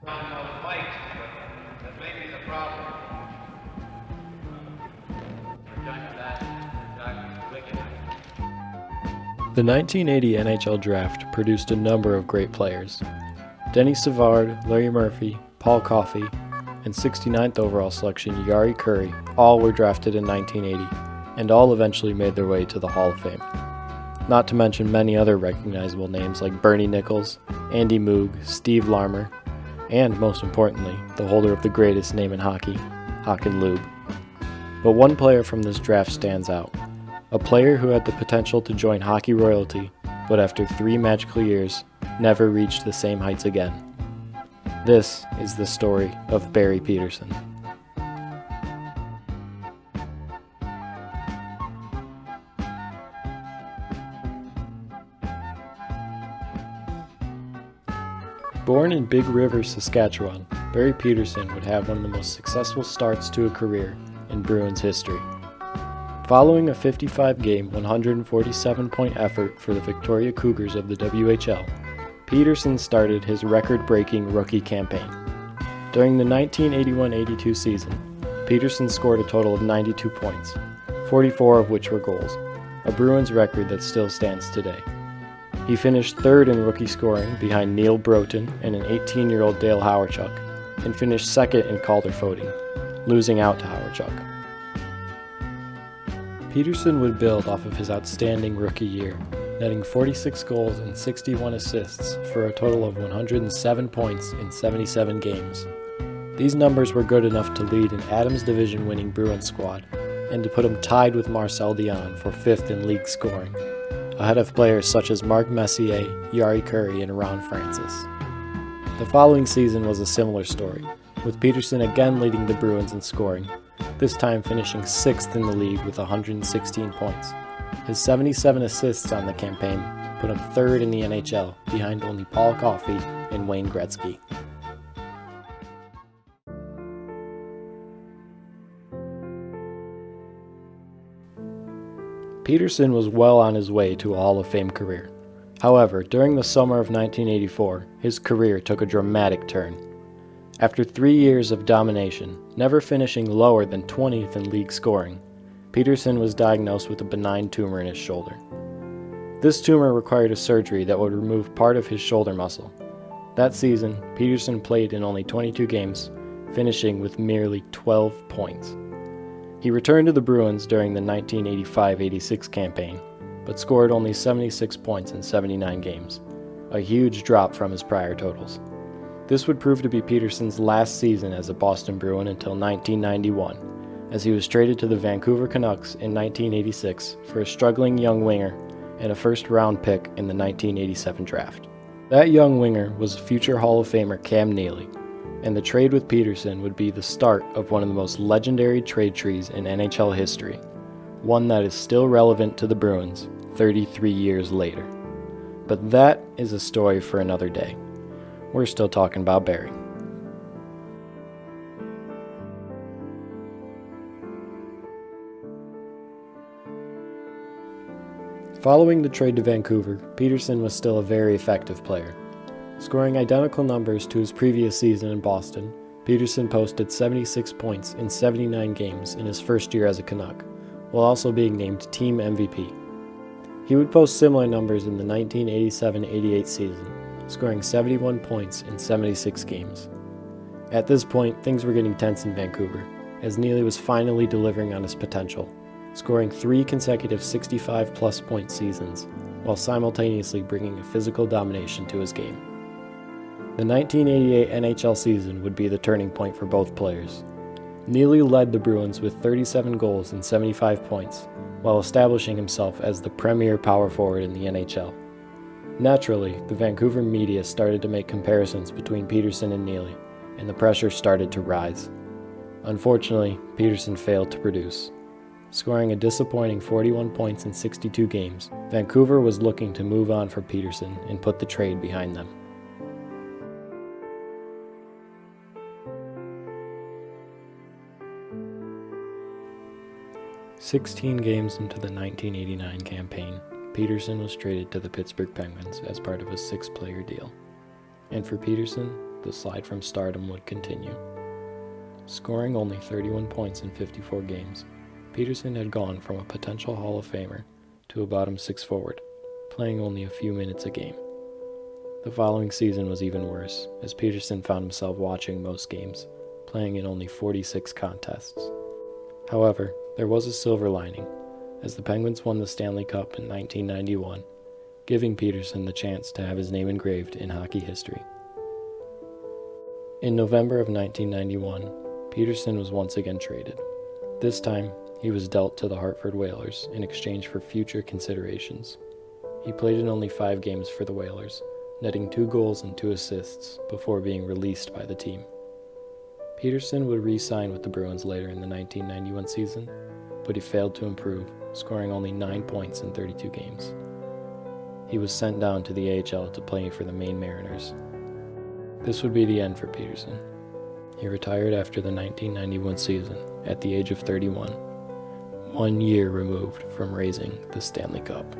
On those lights, but that may be the problem. We're done with that. Dr. Wicked. The 1980 NHL Draft produced a number of great players. Denny Savard, Larry Murphy, Paul Coffey, and 69th overall selection Jari Kurri all were drafted in 1980, and all eventually made their way to the Hall of Fame. Not to mention many other recognizable names like Bernie Nichols, Andy Moog, Steve Larmer, and most importantly, the holder of the greatest name in hockey, Håkan Lube. But one player from this draft stands out. A player who had the potential to join hockey royalty, but after 3 magical years, never reached the same heights again. This is the story of Barry Pederson. Born in Big River, Saskatchewan, Barry Pederson would have one of the most successful starts to a career in Bruins history. Following a 55-game, 147-point effort for the Victoria Cougars of the WHL, Pederson started his record-breaking rookie campaign. During the 1981-82 season, Pederson scored a total of 92 points, 44 of which were goals, a Bruins record that still stands today. He finished third in rookie scoring behind Neil Broughton and an 18-year-old Dale Hawerchuk, and finished second in Calder voting, losing out to Hawerchuk. Pederson would build off of his outstanding rookie year, netting 46 goals and 61 assists for a total of 107 points in 77 games. These numbers were good enough to lead an Adams Division-winning Bruins squad and to put him tied with Marcel Dionne for 5th in league scoring, ahead of players such as Mark Messier, Jari Kurri, and Ron Francis. The following season was a similar story, with Pederson again leading the Bruins in scoring, this time finishing 6th in the league with 116 points. His 77 assists on the campaign put him 3rd in the NHL, behind only Paul Coffey and Wayne Gretzky. Pederson was well on his way to a Hall of Fame career. However, during the summer of 1984, his career took a dramatic turn. After 3 years of domination, never finishing lower than 20th in league scoring, Pederson was diagnosed with a benign tumor in his shoulder. This tumor required a surgery that would remove part of his shoulder muscle. That season, Pederson played in only 22 games, finishing with merely 12 points. He returned to the Bruins during the 1985-86 campaign, but scored only 76 points in 79 games, a huge drop from his prior totals. This would prove to be Pederson's last season as a Boston Bruin until 1991, as he was traded to the Vancouver Canucks in 1986 for a struggling young winger and a first-round pick in the 1987 draft. That young winger was future Hall of Famer Cam Neely, and the trade with Pederson would be the start of one of the most legendary trade trees in NHL history, one that is still relevant to the Bruins 33 years later. But that is a story for another day. We're still talking about Barry. Following the trade to Vancouver, Pederson was still a very effective player. Scoring identical numbers to his previous season in Boston, Pederson posted 76 points in 79 games in his first year as a Canuck, while also being named Team MVP. He would post similar numbers in the 1987-88 season, scoring 71 points in 76 games. At this point, things were getting tense in Vancouver, as Neely was finally delivering on his potential, scoring 3 consecutive 65-plus point seasons, while simultaneously bringing a physical domination to his game. The 1988 NHL season would be the turning point for both players. Neely led the Bruins with 37 goals and 75 points, while establishing himself as the premier power forward in the NHL. Naturally, the Vancouver media started to make comparisons between Pederson and Neely, and the pressure started to rise. Unfortunately, Pederson failed to produce. Scoring a disappointing 41 points in 62 games, Vancouver was looking to move on from Pederson and put the trade behind them. "16 games into the 1989 campaign, Pederson was traded to the Pittsburgh Penguins as part of a 6-player deal. And for Pederson, the slide from stardom would continue. Scoring only 31 points in 54 games, Pederson had gone from a potential Hall of Famer to a bottom six forward, playing only a few minutes a game. The following season was even worse, as Pederson found himself watching most games, playing in only 46 contests. However, there was a silver lining, as the Penguins won the Stanley Cup in 1991, giving Pederson the chance to have his name engraved in hockey history. In November of 1991, Pederson was once again traded. This time, he was dealt to the Hartford Whalers in exchange for future considerations. He played in only 5 games for the Whalers, netting 2 goals and 2 assists before being released by the team. Pederson would re-sign with the Bruins later in the 1991 season, but he failed to improve, scoring only 9 points in 32 games. He was sent down to the AHL to play for the Maine Mariners. This would be the end for Pederson. He retired after the 1991 season at the age of 31, 1 year removed from raising the Stanley Cup.